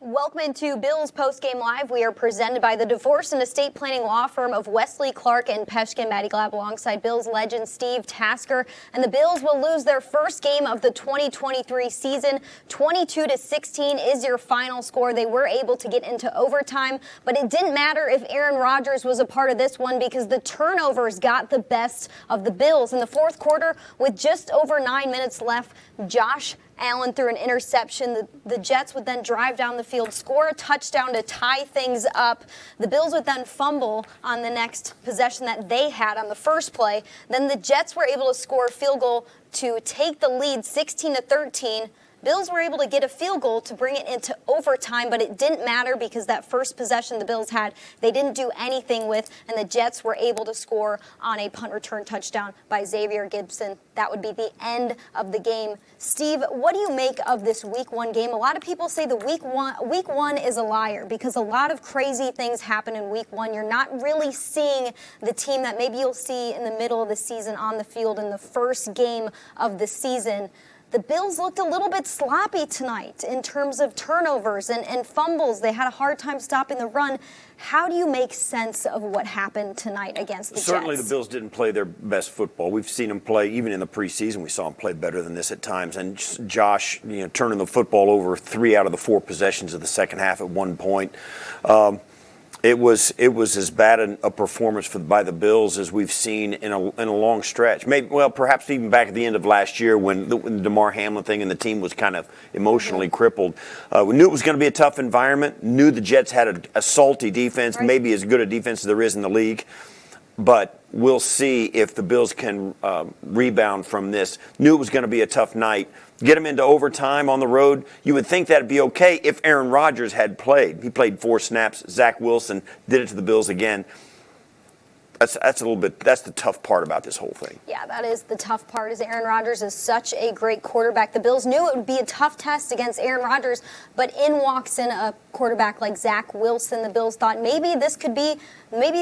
Welcome into Bills Postgame Live. We are presented by the divorce and estate planning law firm of Wesley, Clark, and Peshkin, Maddy Glab, alongside Bills legend Steve Tasker. And the Bills will lose their first game of the 2023 season. 22-16 is your final score. They were able to get into overtime, but it didn't matter if Aaron Rodgers was a part of this one because the turnovers got the best of the Bills. In the fourth quarter, with just over 9 minutes left, Josh Allen threw an interception. The Jets would then drive down the field, score a touchdown to tie things up. The Bills would then fumble on the next possession that they had on the first play. Then the Jets were able to score a field goal to take the lead 16-13. Bills were able to get a field goal to bring it into overtime, but it didn't matter because that first possession the Bills had, they didn't do anything with, and the Jets were able to score on a punt return touchdown by Xavier Gibson. That would be the end of the game. Steve, what do you make of this Week 1 game? A lot of people say the Week 1 is a liar because a lot of crazy things happen in Week 1. You're not really seeing the team that maybe you'll see in the middle of the season on the field in the first game of the season. The Bills looked a little bit sloppy tonight in terms of turnovers and fumbles. They had a hard time stopping the run. How do you make sense of what happened tonight against the Jets? Certainly the Bills didn't play their best football. We've seen them play, even in the preseason, we saw them play better than this at times. And Josh, turning the football over 3 out of the 4 possessions of the second half at one point. It was as bad a performance by the Bills as we've seen in a long stretch. Maybe, perhaps even back at the end of last year when the DeMar Hamlin thing and the team was kind of emotionally crippled. We knew it was going to be a tough environment. Knew the Jets had a salty defense, right. Maybe as good a defense as there is in the league. But we'll see if the Bills can rebound from this. Knew it was going to be a tough night. Get them into overtime on the road. You would think that'd be okay if Aaron Rodgers had played. He played 4 snaps. Zach Wilson did it to the Bills again. That's the tough part about this whole thing. Yeah, that is the tough part, is Aaron Rodgers is such a great quarterback. The Bills knew it would be a tough test against Aaron Rodgers, but in walks in a quarterback like Zach Wilson. The Bills thought maybe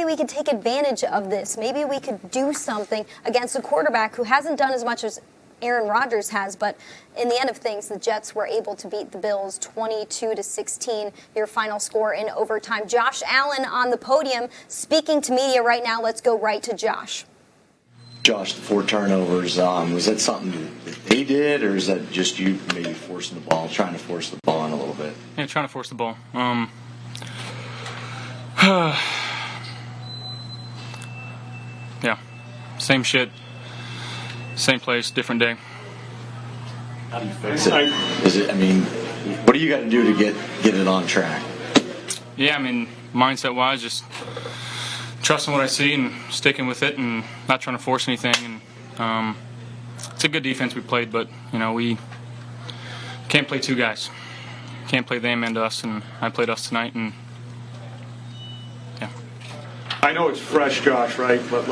we could take advantage of this. Maybe we could do something against a quarterback who hasn't done as much as Aaron Rodgers has, but in the end of things, the Jets were able to beat the Bills 22-16, your final score in overtime. Josh Allen on the podium speaking to media right now. Let's go right to Josh. Josh, the 4 turnovers, was that something that they did, or is that just you maybe forcing the ball, trying to force the ball in a little bit? Yeah, trying to force the ball. Yeah, same shit. Same place, different day. How do you fix it? What do you got to do to get it on track? Yeah, mindset-wise, just trusting what I see and sticking with it and not trying to force anything. And it's a good defense we played, but, we can't play 2 guys. Can't play them and us, and I played us tonight, and yeah. I know it's fresh, Josh, right? But,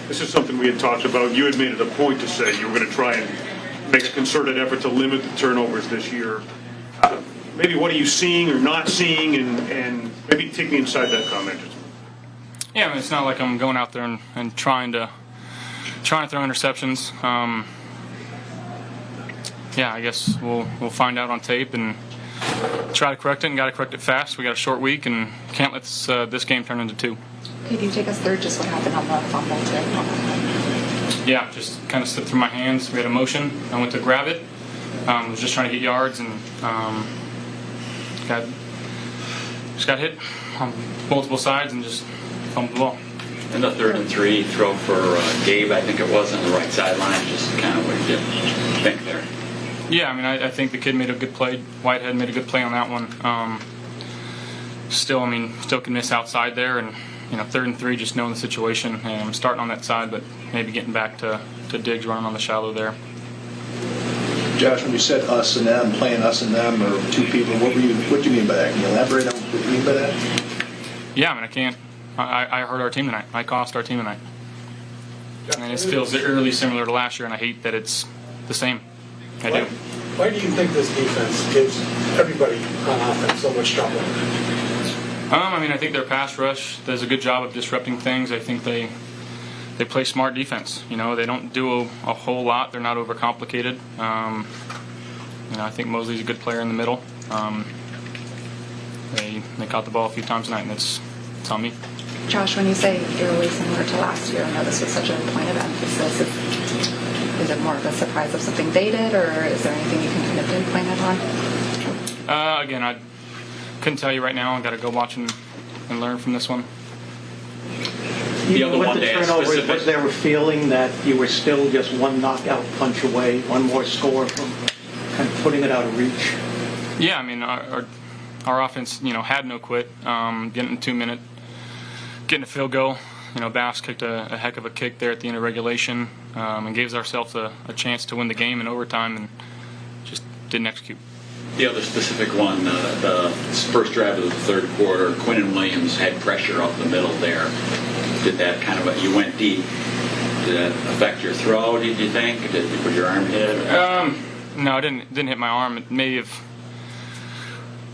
this is something we had talked about. You had made it a point to say you were going to try and make a concerted effort to limit the turnovers this year. Maybe what are you seeing or not seeing, and maybe take me inside that comment. Yeah, it's not like I'm going out there and trying to throw interceptions. Yeah, I guess we'll find out on tape and try to correct it, and got to correct it fast. We got a short week and can't let this game turn into 2. Could you take us through just what happened on the fumble today? Yeah, just kind of slipped through my hands. We had a motion. I went to grab it. Was just trying to get yards and got hit on multiple sides and just fumbled the ball. And the 3rd and 3 throw for Gabe, I think it was, on the right sideline. Just kind of what did you think there? Yeah, I think the kid made a good play. Whitehead made a good play on that one. Still can miss outside there, and 3rd and 3, just knowing the situation, and I'm starting on that side, but maybe getting back to Diggs running on the shallow there. Josh, when you said us and them, playing us and them, or 2 people, what do you mean by that? Can you elaborate on what you mean by that? Yeah, I can't. I hurt our team tonight. I cost our team tonight. And it feels eerily similar to last year, and I hate that it's the same. I do. Why do you think this defense gives everybody on offense so much trouble? I think their pass rush does a good job of disrupting things. I think they play smart defense. They don't do a whole lot. They're not overcomplicated. I think Mosley's a good player in the middle. they caught the ball a few times tonight, and it's on me. Josh, when you say you're really similar to last year, I know this was such a point of emphasis. Is it more of a surprise of something they did, or is there anything you can kind of pinpoint it on? Again, I couldn't tell you right now. I've got to go watch and learn from this one. The other one, was there a feeling that you were still just one knockout punch away, one more score from kind of putting it out of reach? Yeah, I mean, our offense, had no quit. Getting 2 minute, getting a field goal. Bass kicked a heck of a kick there at the end of regulation, and gave ourselves a chance to win the game in overtime, and just didn't execute. The other specific one, the first drive of the third quarter, Quinn and Williams had pressure up the middle there. Did that you went deep. Did that affect your throw, did you think? Was your arm hit? No, it didn't hit my arm. It may have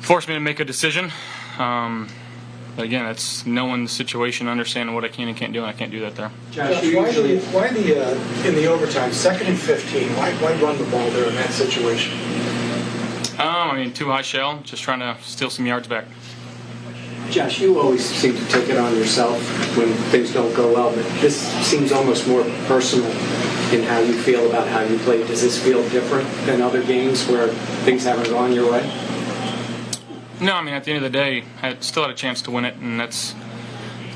forced me to make a decision. But again, it's knowing the situation, understanding what I can and can't do, and I can't do that there. Josh, why in the overtime, 2nd and 15, why run the ball there in that situation? Too high shell, just trying to steal some yards back. Josh, you always seem to take it on yourself when things don't go well, but this seems almost more personal in how you feel about how you played. Does this feel different than other games where things haven't gone your way? No, at the end of the day, I still had a chance to win it, and that's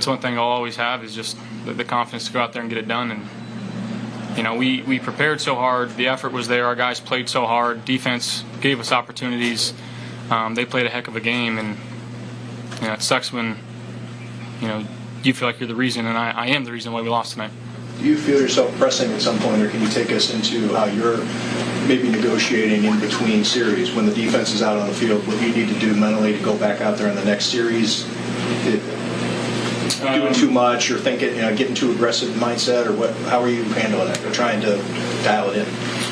one thing I'll always have is just the confidence to go out there and get it done. And we prepared so hard, the effort was there, our guys played so hard, defense gave us opportunities, they played a heck of a game, and it sucks when you feel like you're the reason, and I am the reason why we lost tonight. Do you feel yourself pressing at some point, or can you take us into how you're maybe negotiating in between series when the defense is out on the field? What you need to do mentally to go back out there in the next series? Doing too much, or thinking, getting too aggressive mindset, or what? How are you handling that? Or trying to dial it in?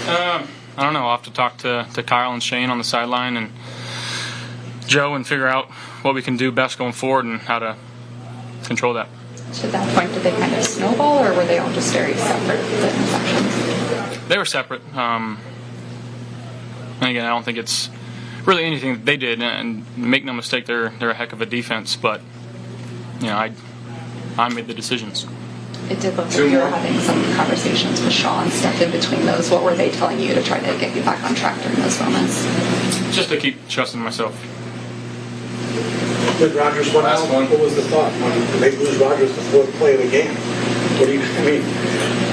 I don't know. I'll have to talk to Kyle and Shane on the sideline and Joe and figure out what we can do best going forward and how to control that. To that point, did they kind of snowball, or were they all just very separate, the interceptions? They were separate. And again, I don't think it's really anything that they did. And make no mistake, they're a heck of a defense. But I made the decisions. It did look like you were having some conversations with Sean, stuff in between those. What were they telling you to try to get you back on track during those moments? Just to keep trusting myself. With Rodgers went out, what was the thought? When they lose Rodgers the fourth play of the game, what do you mean?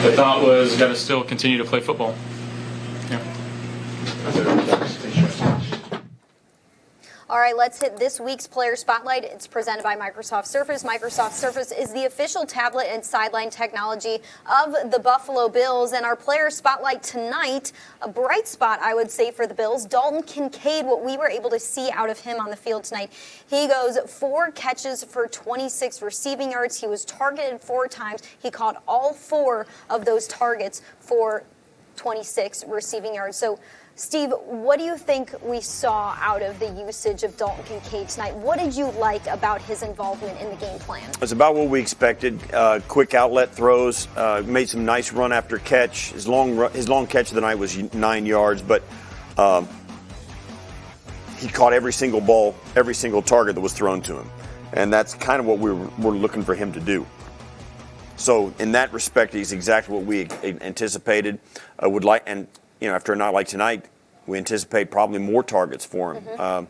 The thought was got to still continue to play football. Yeah. All right, let's hit this week's Player Spotlight. It's presented by Microsoft Surface. Microsoft Surface is the official tablet and sideline technology of the Buffalo Bills. And our Player Spotlight tonight, a bright spot, I would say, for the Bills. Dalton Kincaid, what we were able to see out of him on the field tonight. He goes 4 catches for 26 receiving yards. He was targeted 4 times. He caught all 4 of those targets for 26 receiving yards. So, Steve, what do you think we saw out of the usage of Dalton Kincaid tonight? What did you like about his involvement in the game plan? It's about what we expected. Quick outlet throws, made some nice run after catch. His long catch of the night was 9 yards, but he caught every single ball, every single target that was thrown to him. And that's kind of what we're looking for him to do. So in that respect, he's exactly what we anticipated. Would like, and after a night like tonight, we anticipate probably more targets for him. Mm-hmm.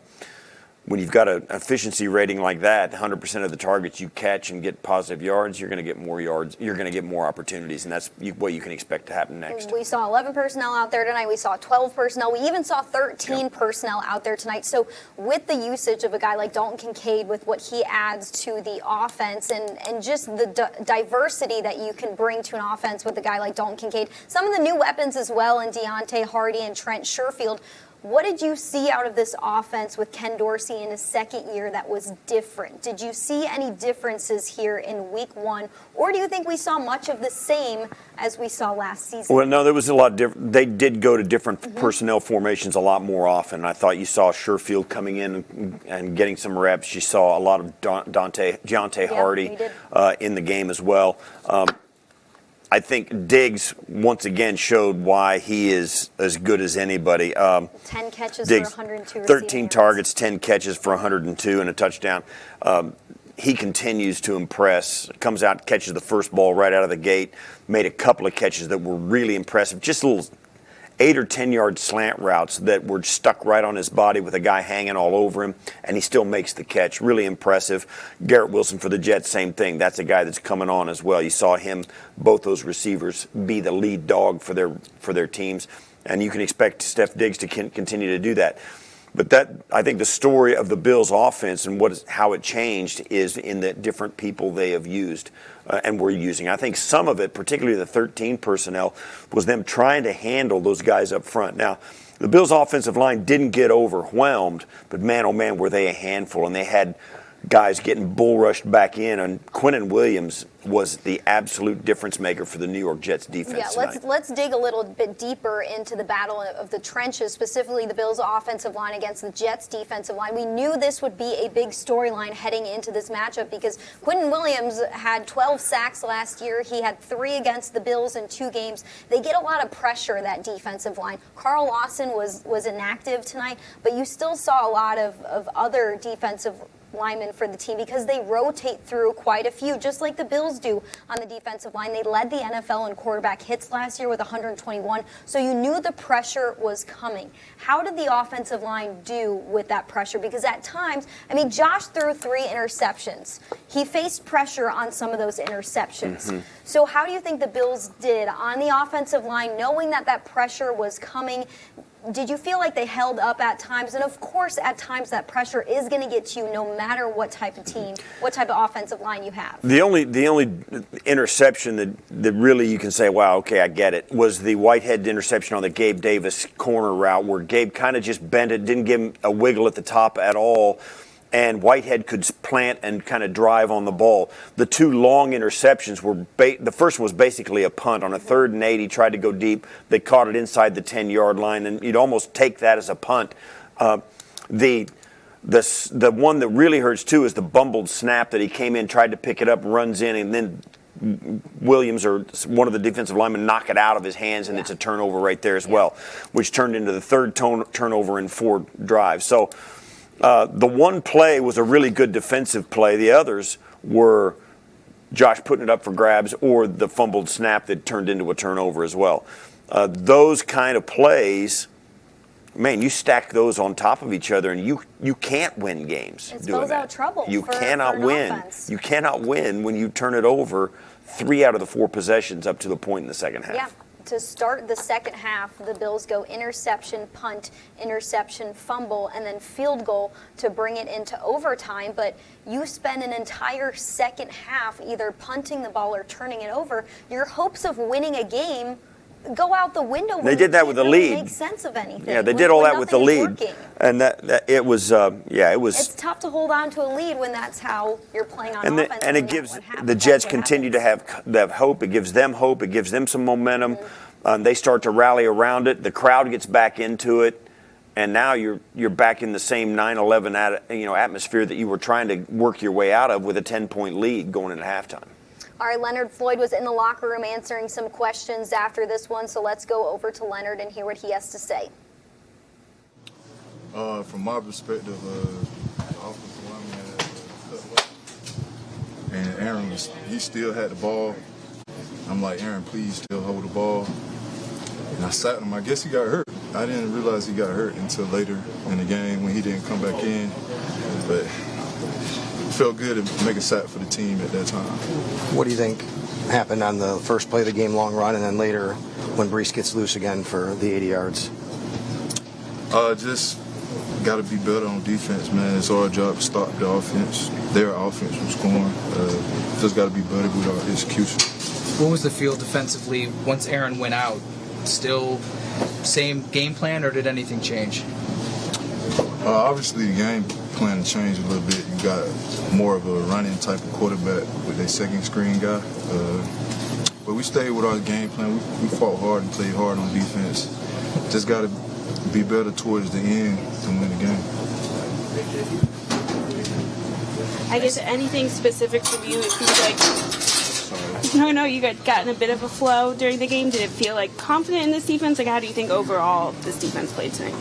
When you've got an efficiency rating like that, 100% of the targets you catch and get positive yards, you're going to get more yards. You're going to get more opportunities, and that's what you can expect to happen next. We saw 11 personnel out there tonight. We saw 12 personnel. We even saw 13 personnel out there tonight. So with the usage of a guy like Dalton Kincaid, with what he adds to the offense and just the diversity that you can bring to an offense with a guy like Dalton Kincaid, some of the new weapons as well in Deontay Hardy and Trent Sherfield, what did you see out of this offense with Ken Dorsey in his second year that was different? Did you see any differences here in week 1, or do you think we saw much of the same as we saw last season? Well, no, there was a lot different. They did go to different personnel formations a lot more often. I thought you saw Sherfield coming in and getting some reps. You saw a lot of Deontay Hardy in the game as well. I think Diggs once again showed why he is as good as anybody. 10 catches Diggs, for 102 13 targets, 10 catches for 102 and a touchdown. He continues to impress. Comes out, catches the first ball right out of the gate. Made a couple of catches that were really impressive. Just little 8 or 10 yard slant routes that were stuck right on his body with a guy hanging all over him, and he still makes the catch. Really impressive. Garrett Wilson for the Jets, same thing. That's a guy that's coming on as well. You saw him, both those receivers, be the lead dog for their teams, and you can expect Steph Diggs to continue to do that. But I think the story of the Bills' offense and how it changed is in the different people they have used and were using. I think some of it, particularly the 13 personnel, was them trying to handle those guys up front. Now, the Bills' offensive line didn't get overwhelmed, but man, oh man, were they a handful. And they had guys getting bull rushed back in, and Quinnen Williams was the absolute difference maker for the New York Jets defense. Yeah, let's dig a little bit deeper into the battle of the trenches, specifically the Bills' offensive line against the Jets' defensive line. We knew this would be a big storyline heading into this matchup because Quinnen Williams had 12 sacks last year. He had 3 against the Bills in 2 games. They get a lot of pressure, that defensive line. Carl Lawson was inactive tonight, but you still saw a lot of other defensive linemen for the team because they rotate through quite a few, just like the Bills do on the defensive line. They led the NFL in quarterback hits last year with 121, so you knew the pressure was coming. How did the offensive line do with that pressure? Because at times, I mean, Josh threw 3 interceptions. He faced pressure on some of those interceptions. Mm-hmm. So how do you think the Bills did on the offensive line, knowing that pressure was coming? Did you feel like they held up at times? And of course, at times that pressure is going to get to you no matter what type of team, what type of offensive line you have. The only interception that really you can say, wow, okay, I get it, was the Whitehead interception on the Gabe Davis corner route where Gabe kind of just bent it, didn't give him a wiggle at the top at all, and Whitehead could plant and kind of drive on the ball. The 2 long interceptions were the first was basically a punt. On a 3rd and 8, he tried to go deep. They caught it inside the 10-yard line, and you'd almost take that as a punt. The one that really hurts, too, is the bumbled snap that he came in, tried to pick it up, runs in, and then Williams or one of the defensive linemen knock it out of his hands, and it's a turnover right there as well, which turned into the 3rd turnover in 4 drives. So the one play was a really good defensive play. The others were Josh putting it up for grabs or the fumbled snap that turned into a turnover as well. Those kind of plays, man, you stack those on top of each other, and you can't win games it doing spells that. Out trouble. You for cannot win. Offense. You cannot win when you turn it over 3 out of the 4 possessions up to the point in the second half. Yeah. To start the second half, the Bills go interception, punt, interception, fumble, and then field goal to bring it into overtime. But you spend an entire second half either punting the ball or turning it over. Your hopes of winning a game go out the window. They did that with the lead. Make sense of anything. Yeah, they did all that with the lead, and that it was. It was. It's tough to hold on to a lead when that's how you're playing on offense. And it gives the Jets continue to have hope. It gives them hope. It gives them some momentum. Mm-hmm. They start to rally around it. The crowd gets back into it, and now you're back in the same 9-11 atmosphere that you were trying to work your way out of with a 10-point lead going into halftime. All right, Leonard Floyd was in the locker room answering some questions after this one, so let's go over to Leonard and hear what he has to say. From my perspective, the offensive lineman had cut away. And Aaron, he still had the ball. I'm like, Aaron, please still hold the ball. And I sat him. I guess he got hurt. I didn't realize he got hurt until later in the game when he didn't come back in. But felt good to make a sack for the team at that time. What do you think happened on the first play of the game, long run, and then later when Brees gets loose again for the 80 yards? Just got to be better on defense, man. It's our job to stop the offense, their offense from scoring. Just got to be better with our execution. What was the feel defensively once Aaron went out? Still same game plan, or did anything change? Obviously, the game plan changed a little bit. You got more of a running type of quarterback with their second screen guy. But we stayed with our game plan. We fought hard and played hard on defense. Just got to be better towards the end to win the game. I guess anything specific from you, it seems like I know you got gotten a bit of a flow during the game. Did it feel like confident in this defense? Like, how do you think overall this defense played tonight?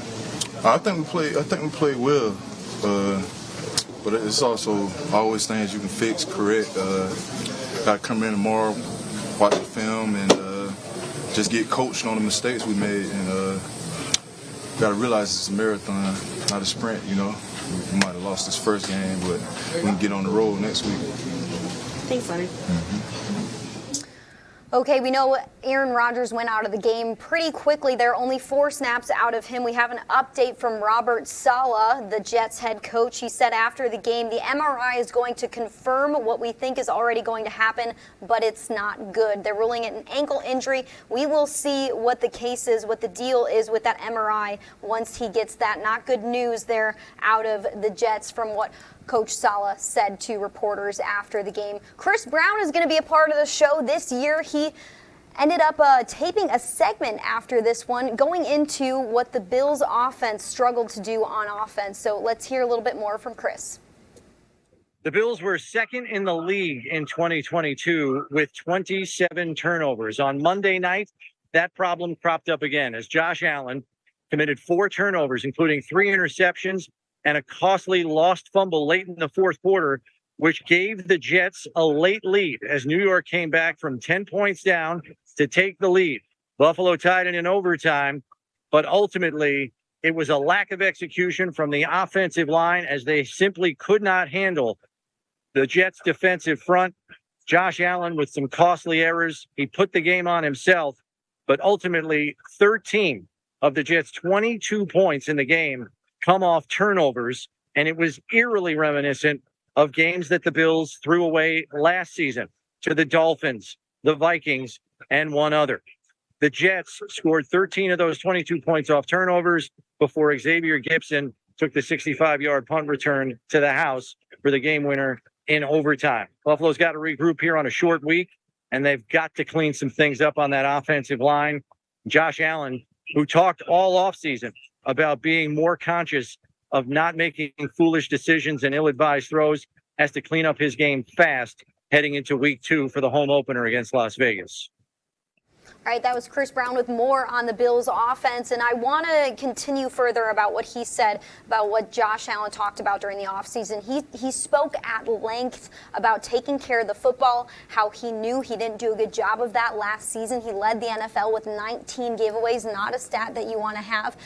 I think we played well, but it's also always things you can fix, correct. Got to come in tomorrow, watch the film, and just get coached on the mistakes we made. And got to realize it's a marathon, not a sprint. You know, we might have lost this first game, but we can get on the road next week. Thanks, Leonard. Okay, we know Aaron Rodgers went out of the game pretty quickly. There are only 4 snaps out of him. We have an update from Robert Saleh, the Jets head coach. He said after the game, the MRI is going to confirm what we think is already going to happen, but it's not good. They're ruling it an ankle injury. We will see what the case is, what the deal is with that MRI once he gets that. Not good news there out of the Jets from what Coach Saleh said to reporters after the game. Chris Brown is going to be a part of the show this year. He ended up taping a segment after this one, going into what the Bills' offense struggled to do on offense. So let's hear a little bit more from Chris. The Bills were second in the league in 2022 with 27 turnovers. On Monday night, that problem cropped up again as Josh Allen committed 4 turnovers, including 3 interceptions and a costly lost fumble late in the fourth quarter, which gave the Jets a late lead as New York came back from 10 points down to take the lead. Buffalo tied it in overtime, but ultimately it was a lack of execution from the offensive line as they simply could not handle the Jets' defensive front. Josh Allen with some costly errors. He put the game on himself, but ultimately 13 of the Jets' 22 points in the game come off turnovers, and it was eerily reminiscent of games that the Bills threw away last season to the Dolphins, the Vikings, and one other. The Jets scored 13 of those 22 points off turnovers before Xavier Gibson took the 65-yard punt return to the house for the game winner in overtime. Buffalo's got to regroup here on a short week, and they've got to clean some things up on that offensive line. Josh Allen, who talked all offseason about being more conscious of not making foolish decisions and ill-advised throws, has to clean up his game fast heading into week 2 for the home opener against Las Vegas. All right, that was Chris Brown with more on the Bills' offense, and I want to continue further about what he said about what Josh Allen talked about during the offseason. He spoke at length about taking care of the football, how he knew he didn't do a good job of that last season. He led the NFL with 19 giveaways, not a stat that you want to have.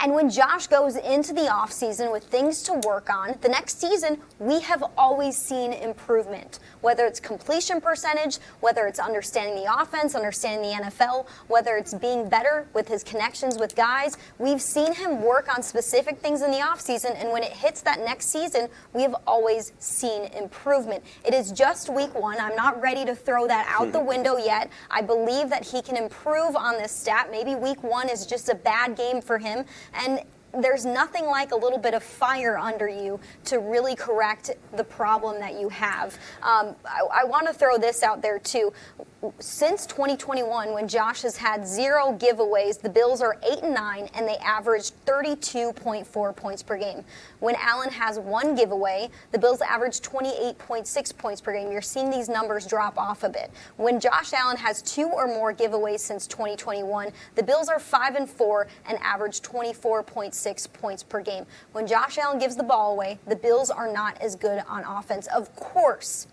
And when Josh goes into the offseason with things to work on, the next season, we have always seen improvement. Whether it's completion percentage, whether it's understanding the offense, understanding the NFL, whether it's being better with his connections with guys, we've seen him work on specific things in the offseason, and when it hits that next season, we have always seen improvement. It is just week 1. I'm not ready to throw that out the window yet. I believe that he can improve on this stat. Maybe week 1 is just a bad game for him. And there's nothing like a little bit of fire under you to really correct the problem that you have. I want to throw this out there, too. Since 2021, when Josh has had 0 giveaways, the Bills are 8-9, and they averaged 32.4 points per game. When Allen has 1 giveaway, the Bills average 28.6 points per game. You're seeing these numbers drop off a bit. When Josh Allen has 2 or more giveaways since 2021, the Bills are 5-4 and average 24.6 points per game. When Josh Allen gives the ball away, the Bills are not as good on offense. Of course,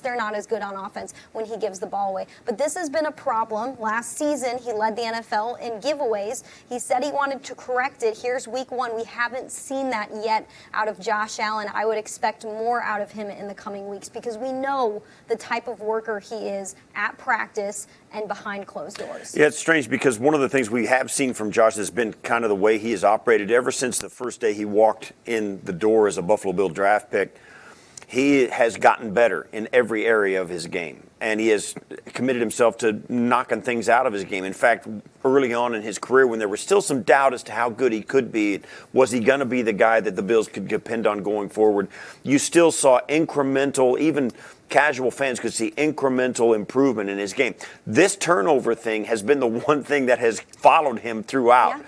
they're not as good on offense when he gives the ball away. But this has been a problem. Last season, he led the NFL in giveaways. He said he wanted to correct it. Here's week 1. We haven't seen that yet out of Josh Allen. I would expect more out of him in the coming weeks because we know the type of worker he is at practice and behind closed doors. Yeah, it's strange because one of the things we have seen from Josh has been kind of the way he has operated ever since the first day he walked in the door as a Buffalo Bill draft pick. He has gotten better in every area of his game, and he has committed himself to knocking things out of his game. In fact, early on in his career, when there was still some doubt as to how good he could be, was he going to be the guy that the Bills could depend on going forward, you still saw incremental, even casual fans could see incremental improvement in his game. This turnover thing has been the one thing that has followed him throughout. Yeah.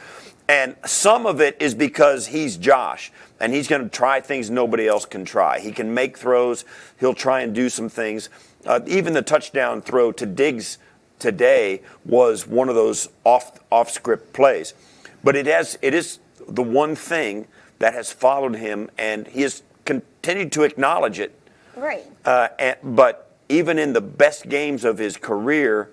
And some of it is because he's Josh, and he's going to try things nobody else can try. He can make throws. He'll try and do some things. Even the touchdown throw to Diggs today was one of those off script plays. But it is the one thing that has followed him, and he has continued to acknowledge it. Right. But even in the best games of his career,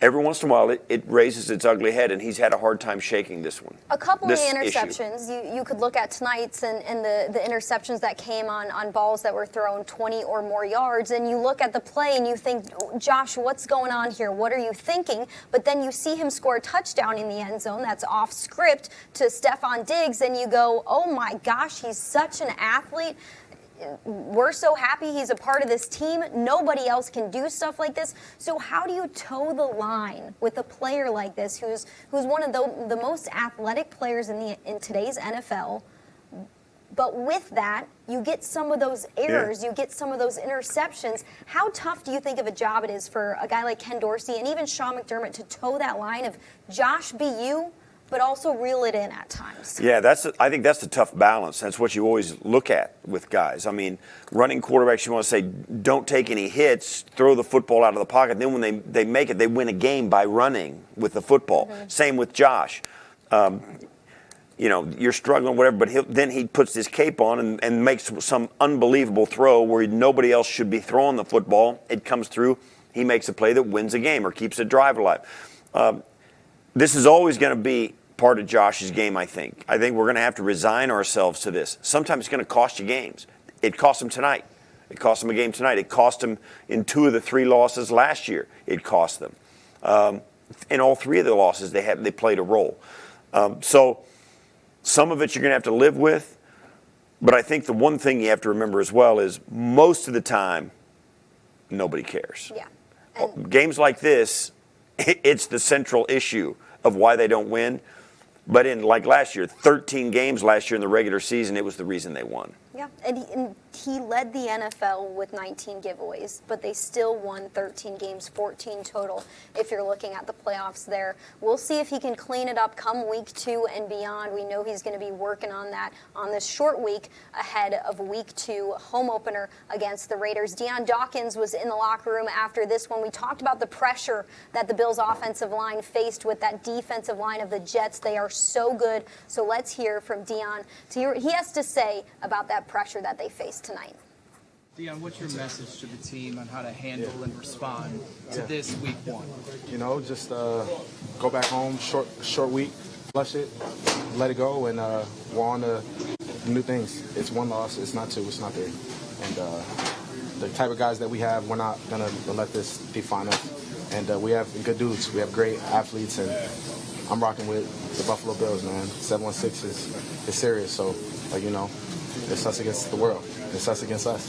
every once in a while it raises its ugly head, and he's had a hard time shaking this one. A couple of the issue. interceptions, you could look at tonight's and the interceptions that came on balls that were thrown 20 or more yards, and you look at the play and you think, Josh, what's going on here? What are you thinking? But then you see him score a touchdown in the end zone that's off script to Stephon Diggs, and you go, oh my gosh, he's such an athlete. We're so happy he's a part of this team. Nobody else can do stuff like this. So how do you toe the line with a player like this who's one of the most athletic players in today's NFL? But with that, you get some of those errors, you get some of those interceptions. How tough do you think of a job it is for a guy like Ken Dorsey and even Sean McDermott to toe that line of Josh, be you, but also reel it in at times? Yeah, I think that's the tough balance. That's what you always look at with guys. I mean, running quarterbacks, you want to say, don't take any hits, throw the football out of the pocket. Then when they make it, they win a game by running with the football. Mm-hmm. Same with Josh. You're struggling, whatever, but then he puts his cape on and makes some unbelievable throw where nobody else should be throwing the football. It comes through. He makes a play that wins a game or keeps a drive alive. This is always going to be part of Josh's game, I think. I think we're going to have to resign ourselves to this. Sometimes it's going to cost you games. It cost him tonight. It cost him a game tonight. It cost him in 2 of the 3 losses last year. It cost them. In all 3 of the losses, they played a role. So some of it you're going to have to live with. But I think the one thing you have to remember as well is most of the time, nobody cares. Yeah. Games like this, it's the central issue of why they don't win. But in, like last year, 13 games last year in the regular season, it was the reason they won. Yeah, and he led the NFL with 19 giveaways, but they still won 13 games, 14 total, if you're looking at the playoffs there. We'll see if he can clean it up come week 2 and beyond. We know he's going to be working on that on this short week ahead of week 2 home opener against the Raiders. Dion Dawkins was in the locker room after this one. We talked about the pressure that the Bills' offensive line faced with that defensive line of the Jets. They are so good. So let's hear from Dion to hear what he has to say about that pressure that they faced tonight. Dion, what's your message to the team on how to handle and respond to this week 1? Just go back home, short week, flush it, let it go, and we're on to new things. It's 1 loss, it's not 2, it's not 3. And the type of guys that we have, we're not going to let this define us. And we have good dudes. We have great athletes, and I'm rocking with the Buffalo Bills, man. 716 is serious, so, it's us against the world. It's us against us.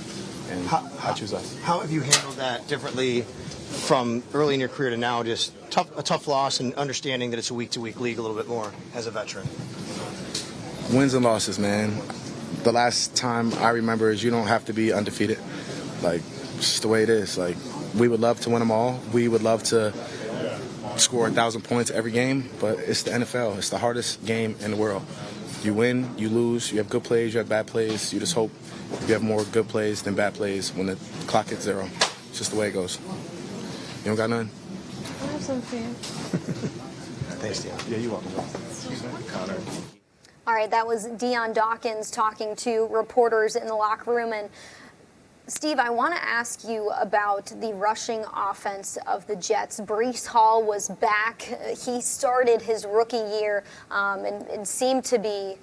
And I choose us. How have you handled that differently from early in your career to now, just a tough loss and understanding that it's a week-to-week league a little bit more as a veteran? Wins and losses, man. The last time I remember is you don't have to be undefeated. It's just the way it is. We would love to win them all. We would love to score 1,000 points every game, but it's the NFL. It's the hardest game in the world. You win, you lose, you have good plays, you have bad plays. You just hope you have more good plays than bad plays when the clock hits 0. It's just the way it goes. You don't got none? I have some fans. Thanks, Dion. Yeah, you're welcome. Connor. All right, that was Dion Dawkins talking to reporters in the locker room. And Steve, I want to ask you about the rushing offense of the Jets. Breece Hall was back. He started his rookie year and seemed to be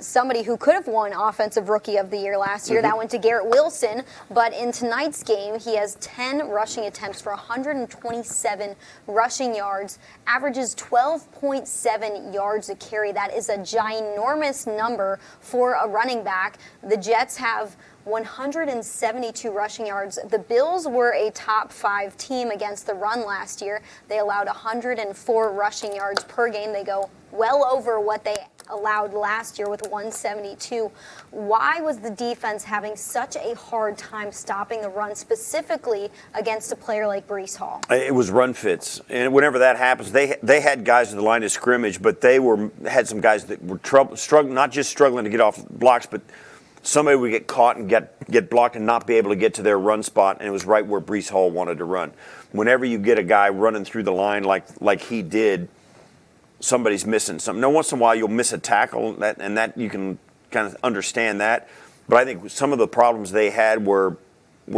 somebody who could have won Offensive Rookie of the Year last year. That went to Garrett Wilson. But in tonight's game, he has 10 rushing attempts for 127 rushing yards, averages 12.7 yards a carry. That is a ginormous number for a running back. The Jets have 172 rushing yards. The Bills were a top 5 team against the run last year. They allowed 104 rushing yards per game. They go well over what they allowed last year with 172. Why was the defense having such a hard time stopping the run, specifically against a player like Breece Hall? It was run fits, and whenever that happens, they had guys at the line of scrimmage, but they had some guys that were struggling, not just struggling to get off blocks, but somebody would get caught and get blocked and not be able to get to their run spot, and it was right where Breece Hall wanted to run. Whenever you get a guy running through the line like he did, somebody's missing something. Now, once in a while, you'll miss a tackle, and that you can kind of understand that. But I think some of the problems they had were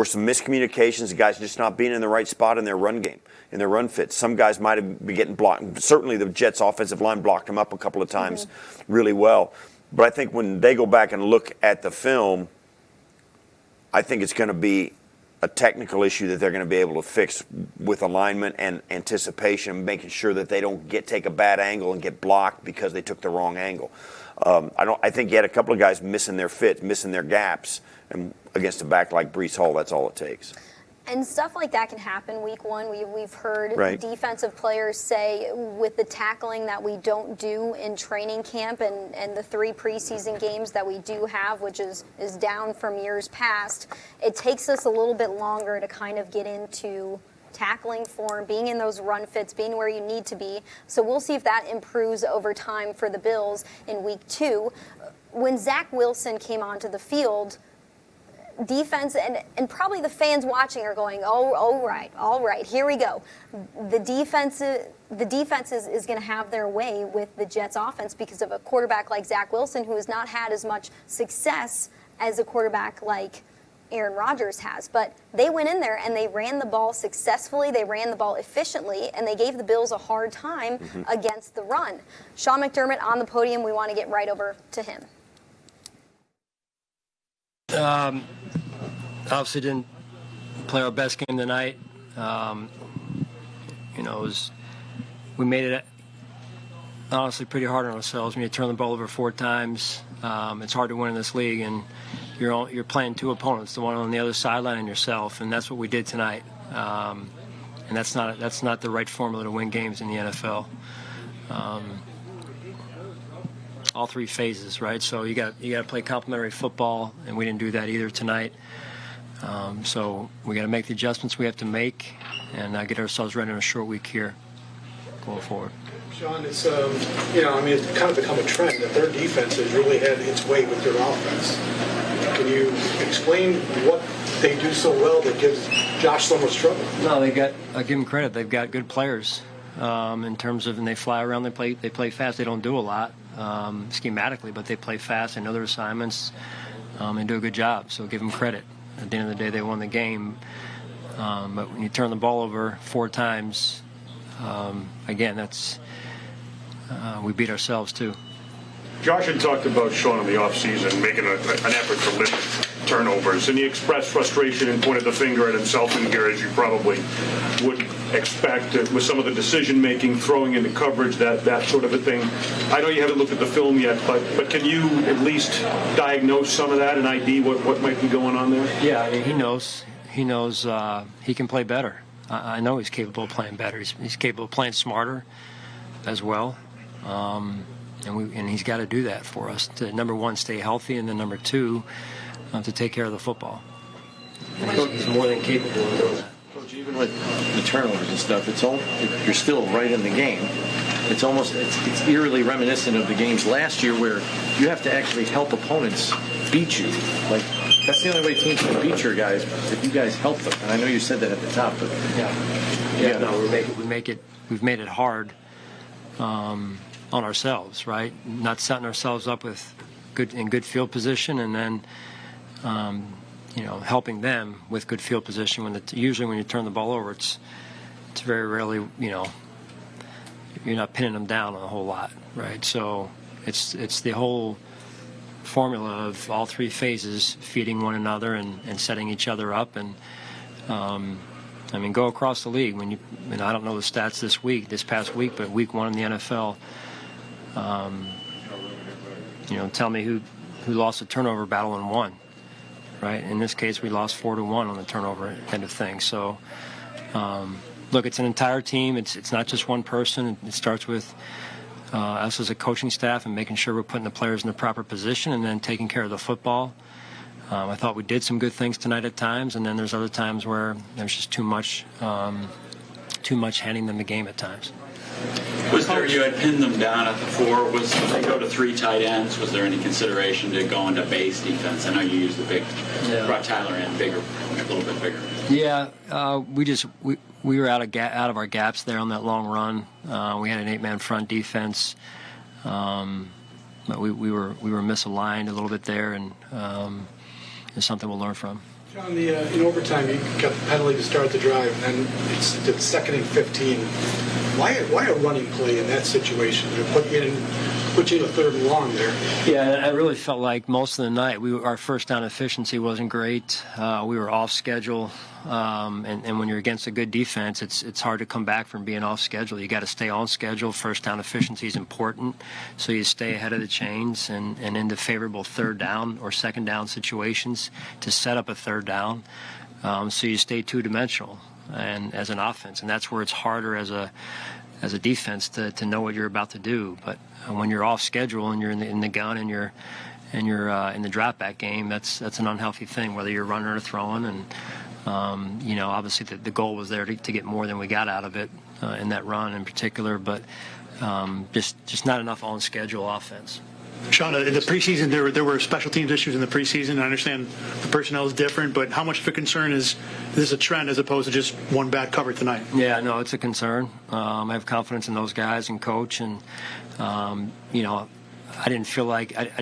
some miscommunications, the guys just not being in the right spot in their run game, in their run fits. Some guys might have been getting blocked. Certainly the Jets' offensive line blocked them up a couple of times really well. But I think when they go back and look at the film, I think it's going to be a technical issue that they're going to be able to fix with alignment and anticipation, making sure that they don't take a bad angle and get blocked because they took the wrong angle. I think you had a couple of guys missing their fit, missing their gaps, and against a back like Breece Hall, that's all it takes. And stuff like that can happen week one. We've heard defensive players say with the tackling that we don't do in training camp and the 3 preseason games that we do have, which is down from years past, it takes us a little bit longer to kind of get into tackling form, being in those run fits, being where you need to be. So we'll see if that improves over time for the Bills in week 2. When Zach Wilson came onto the field, defense and probably the fans watching are going, all right, here we go. The defense is going to have their way with the Jets offense because of a quarterback like Zach Wilson, who has not had as much success as a quarterback like Aaron Rodgers has. But they went in there and they ran the ball successfully, they ran the ball efficiently, and they gave the Bills a hard time against the run. Sean McDermott on the podium, we want to get right over to him. Obviously didn't play our best game tonight. We made it honestly pretty hard on ourselves. When you turn the ball over 4 times, it's hard to win in this league, and you're playing 2 opponents, the one on the other sideline and yourself, and that's what we did tonight. And that's not the right formula to win games in the NFL. All 3 phases, right? So you got to play complementary football, and we didn't do that either tonight. So we got to make the adjustments we have to make, and get ourselves ready in a short week here, going forward. Sean, it's it's kind of become a trend that their defense has really had its way with their offense. Can you explain what they do so well that gives Josh so much trouble? No, I give them credit. They've got good players in terms of, and they fly around. They play fast. They don't do a lot schematically, but they play fast. They know their assignments and do a good job. So give them credit. At the end of the day, they won the game. But when you turn the ball over 4 times, again, that's we beat ourselves too. Josh had talked about Sean in the offseason making an effort to limit turnovers, and he expressed frustration and pointed the finger at himself in here, as you probably would expect, with some of the decision-making, throwing into coverage, that sort of a thing. I know you haven't looked at the film yet, but can you at least diagnose some of that and ID what might be going on there? Yeah, I mean, he knows he can play better. I know he's capable of playing better. He's capable of playing smarter as well. And he's got to do that for us to, number 1, stay healthy, and then number 2, to take care of the football. He's more than capable of doing that. Coach, even with the turnovers and stuff, you're still right in the game. It's eerily reminiscent of the games last year where you have to actually help opponents beat you. Like, that's the only way teams can beat your guys, if you guys help them. And I know you said that at the top, but we've made it hard on ourselves, right? Not setting ourselves up with good field position, and then helping them with good field position. Usually when you turn the ball over, it's very rarely you're not pinning them down a whole lot, right? So it's the whole formula of all 3 phases feeding one another and setting each other up. And go across the league. I don't know the stats this past week, but week 1 in the NFL. Tell me who lost a turnover battle and won, right? In this case, we lost 4-1 on the turnover end of things. So, look, it's an entire team. It's not just one person. It starts with us as a coaching staff and making sure we're putting the players in the proper position and then taking care of the football. I thought we did some good things tonight at times, and then there's other times where there's just too much handing them the game at times. Was there After you had pinned them down at the 4, they go to 3 tight ends. Was there any consideration to go into base defense? I know you used the big, brought Tyler in bigger, a little bit bigger. Yeah, we were out of our gaps there on that long run. We had an 8-man front defense, but we were misaligned a little bit there, and it's something we'll learn from. John, in overtime, you got the penalty to start the drive, and it's 2nd and 15. Why a running play in that situation? To put you in a 3rd and long there. Yeah, I really felt like most of the night our first down efficiency wasn't great. We were off schedule, and when you're against a good defense, it's hard to come back from being off schedule. You got to stay on schedule. First down efficiency is important, so you stay ahead of the chains and into favorable 3rd down or 2nd down situations to set up a 3rd down. So you stay two-dimensional and as an offense, and that's where it's harder as a defense to know what you're about to do. But when you're off schedule and you're in the gun and you're in the drop back game, that's an unhealthy thing, whether you're running or throwing. And obviously the goal was there to get more than we got out of it in that run in particular, but just not enough on schedule offense. Sean, in the preseason, there were special teams issues in the preseason. I understand the personnel is different, but how much of a concern is this a trend as opposed to just one bad cover tonight? Yeah, no, it's a concern. I have confidence in those guys and coach, and I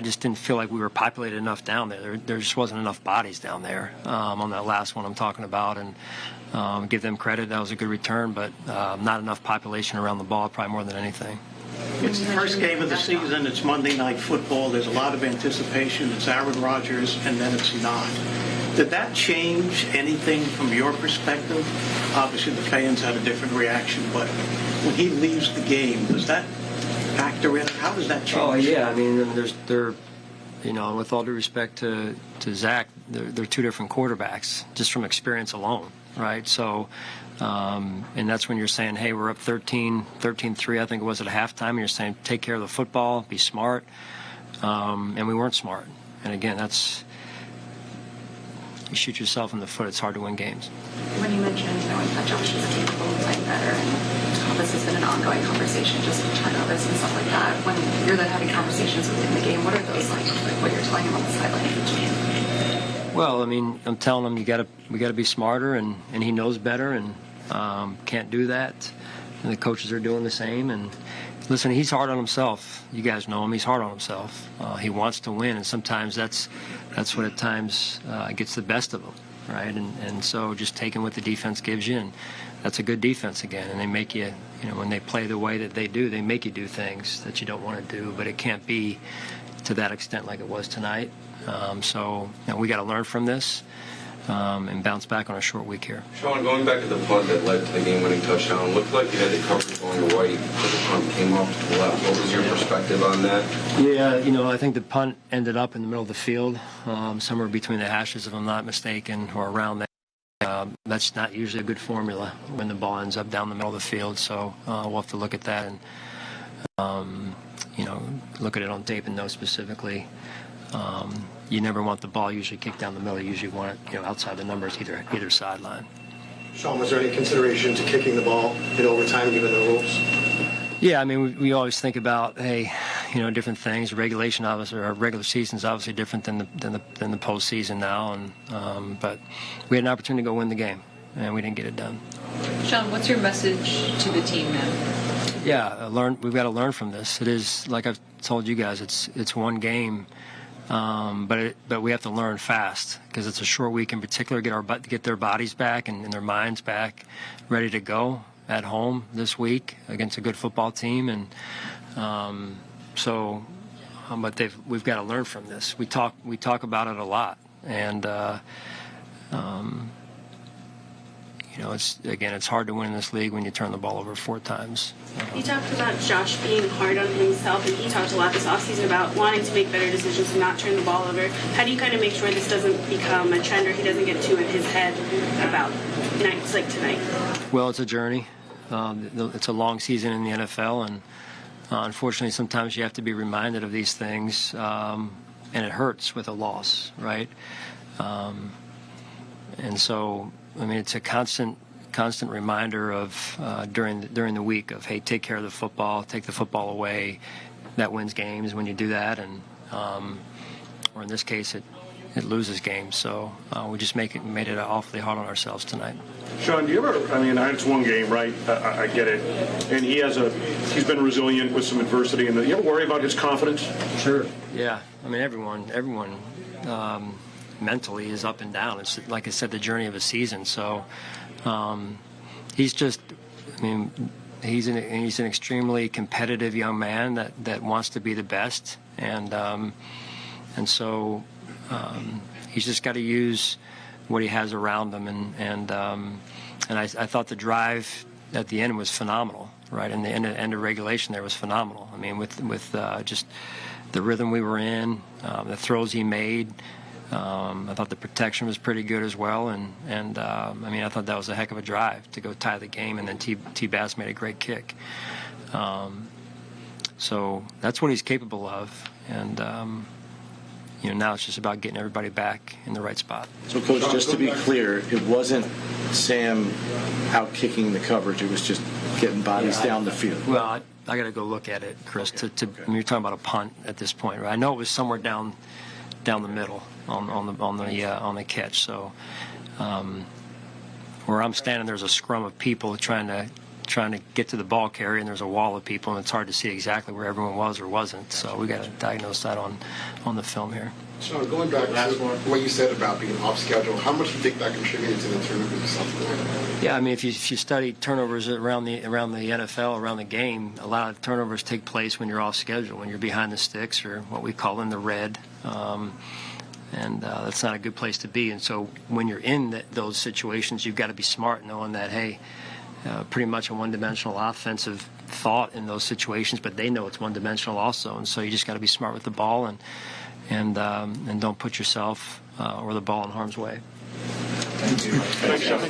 just didn't feel like we were populated enough down there. There just wasn't enough bodies down there on that last one I'm talking about, and give them credit. That was a good return, but not enough population around the ball, probably more than anything. It's the first game of the season. It's Monday Night Football. There's a lot of anticipation. It's Aaron Rodgers, and then it's not. Did that change anything from your perspective? Obviously, the fans had a different reaction, but when he leaves the game, does that factor in? How does that change? Oh, yeah. I mean, with all due respect to Zach, they're 2 different quarterbacks, just from experience alone, right? So, and that's when you're saying, hey, we're up 13-3, I think it was at halftime, and you're saying, take care of the football, be smart, and we weren't smart. And again, you shoot yourself in the foot, it's hard to win games. When you mentioned knowing that Josh is capable of playing better, and how this has been an ongoing conversation, just with turnovers and stuff like that, when you're then having conversations within the game, what are those like what you're telling him on the sideline of each game? Well, I mean, I'm telling him we got to be smarter, and he knows better, and can't do that. And the coaches are doing the same. And listen, he's hard on himself. You guys know him. He's hard on himself. He wants to win, and sometimes that's what at times gets the best of him, right? And so just taking what the defense gives you, and that's a good defense again. And they make you, when they play the way that they do, they make you do things that you don't want to do, but it can't be to that extent like it was tonight. So we got to learn from this and bounce back on a short week here. Sean, going back to the punt that led to the game-winning touchdown, looked like you had the coverage going right, but the punt came off to the left. What was your perspective on that? Yeah, I think the punt ended up in the middle of the field, somewhere between the hashes, if I'm not mistaken, or around there. That's not usually a good formula when the ball ends up down the middle of the field, so we'll have to look at that and, look at it on tape and know specifically. You never want the ball usually kicked down the middle. You usually want it, outside the numbers, either sideline. Sean, was there any consideration to kicking the ball in overtime given the rules? Yeah, I mean, we always think about, hey, different things. Regulation, obviously, or regular season is obviously different than the postseason now, and but we had an opportunity to go win the game, and we didn't get it done. Sean, what's your message to the team now? Yeah, we've got to learn from this. It is, like I've told you guys, it's one game. But we have to learn fast because it's a short week in particular. Get their bodies back and their minds back, ready to go at home this week against a good football team. And but we've got to learn from this. We talk about it a lot, and it's hard to win in this league when you turn the ball over 4 times. You talked about Josh being hard on himself, and he talked a lot this offseason about wanting to make better decisions and not turn the ball over. How do you kind of make sure this doesn't become a trend or he doesn't get too in his head about nights like tonight? Well, it's a journey. It's a long season in the NFL, and unfortunately sometimes you have to be reminded of these things, and it hurts with a loss, right? And so, I mean, it's a constant constant reminder of during the week of, hey, take care of the football, take the football away. That wins games when you do that, and or in this case, it loses games. So we just made it awfully hard on ourselves tonight. Sean, do you ever? I mean, it's one game, right? I get it, and he's been resilient with some adversity. And you ever worry about his confidence? Sure. Yeah. I mean, everyone mentally is up and down. It's like I said, the journey of a season. So he's just. I mean, he's an extremely competitive young man that wants to be the best, and so. He's just got to use what he has around him, and I thought the drive at the end was phenomenal, right? And the end of regulation there was phenomenal. I mean, with just the rhythm we were in, the throws he made. I thought the protection was pretty good as well, and I mean, I thought that was a heck of a drive to go tie the game, and then T. Bass made a great kick. So that's what he's capable of, and. Now it's just about getting everybody back in the right spot. So, Coach, just to be clear, it wasn't Sam out kicking the coverage. It was just getting bodies down the field. Well, I got to go look at it, Chris. I mean, you're talking about a punt at this point, right? I know it was somewhere down the middle on the catch. So, where I'm standing, there's a scrum of people trying to get to the ball carrier, and there's a wall of people, and it's hard to see exactly where everyone was or wasn't. So we got to diagnose that on the film here. Sean, going back to what you said about being off schedule, how much do you think that contributed to the turnovers itself? Yeah, I mean, if you study turnovers around the NFL, around the game, a lot of turnovers take place when you're off schedule, when you're behind the sticks, or what we call in the red. And that's not a good place to be. And so when you're in those situations, you've got to be smart, knowing that, hey, pretty much a one-dimensional offensive thought in those situations, but they know it's one-dimensional also, and so you just got to be smart with the ball and don't put yourself or the ball in harm's way. Thank you. Thanks, Sean.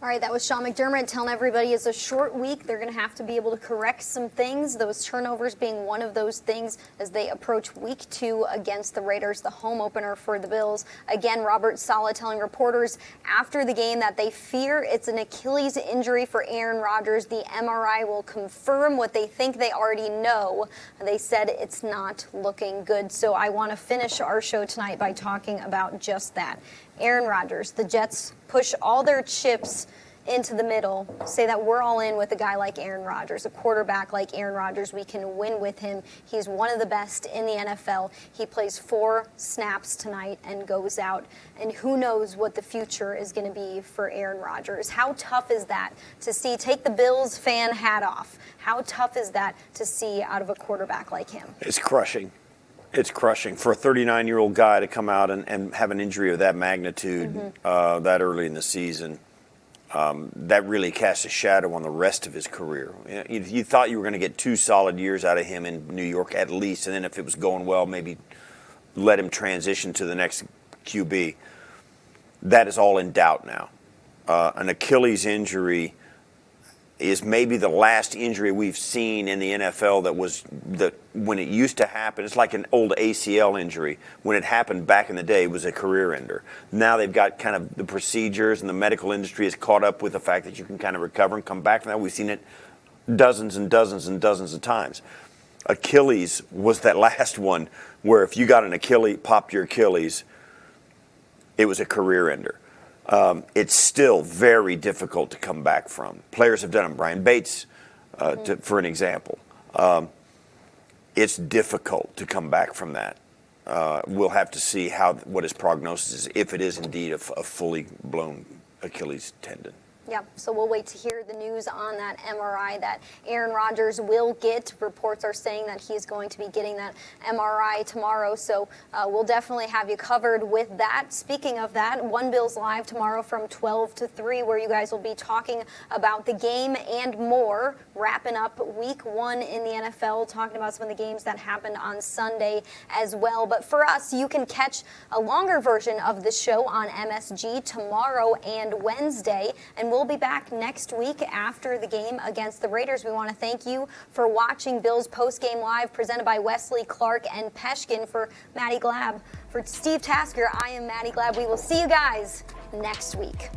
All right, that was Sean McDermott telling everybody it's a short week. They're going to have to be able to correct some things, those turnovers being one of those things as they approach week 2 against the Raiders, the home opener for the Bills. Again, Robert Saleh telling reporters after the game that they fear it's an Achilles injury for Aaron Rodgers. The MRI will confirm what they think they already know. They said it's not looking good. So I want to finish our show tonight by talking about just that. Aaron Rodgers, the Jets push all their chips into the middle, say that we're all in with a guy like Aaron Rodgers, a quarterback like Aaron Rodgers. We can win with him. He's one of the best in the NFL. He plays 4 snaps tonight and goes out. And who knows what the future is going to be for Aaron Rodgers. How tough is that to see? Take the Bills fan hat off. How tough is that to see out of a quarterback like him? It's crushing. It's crushing for a 39-year-old guy to come out and have an injury of that magnitude that early in the season. That really casts a shadow on the rest of his career. You thought you were going to get 2 solid years out of him in New York at least, and then if it was going well, maybe let him transition to the next QB. That is all in doubt now. An Achilles injury is maybe the last injury we've seen in the NFL when it used to happen. It's like an old ACL injury. When it happened back in the day, it was a career ender. Now they've got kind of the procedures, and the medical industry has caught up with the fact that you can kind of recover and come back from that. We've seen it dozens and dozens and dozens of times. Achilles was that last one where if you got an Achilles, popped your Achilles, it was a career ender. It's still very difficult to come back from. Players have done it. Brian Bates, for an example. It's difficult to come back from that. We'll have to see what his prognosis is, if it is indeed a fully blown Achilles tendon. Yeah, so we'll wait to hear the news on that MRI that Aaron Rodgers will get. Reports are saying that he's going to be getting that MRI tomorrow, so we'll definitely have you covered with that. Speaking of that, One Bills Live tomorrow from 12 to 3, where you guys will be talking about the game and more, wrapping up week 1 in the NFL, talking about some of the games that happened on Sunday as well. But for us, you can catch a longer version of the show on MSG tomorrow and Wednesday, and we'll be back next week after the game against the Raiders. We want to thank you for watching Bills Postgame Live, presented by Wesley, Clark, and Peshkin. For Maddy Glab, for Steve Tasker, I am Maddy Glab. We will see you guys next week.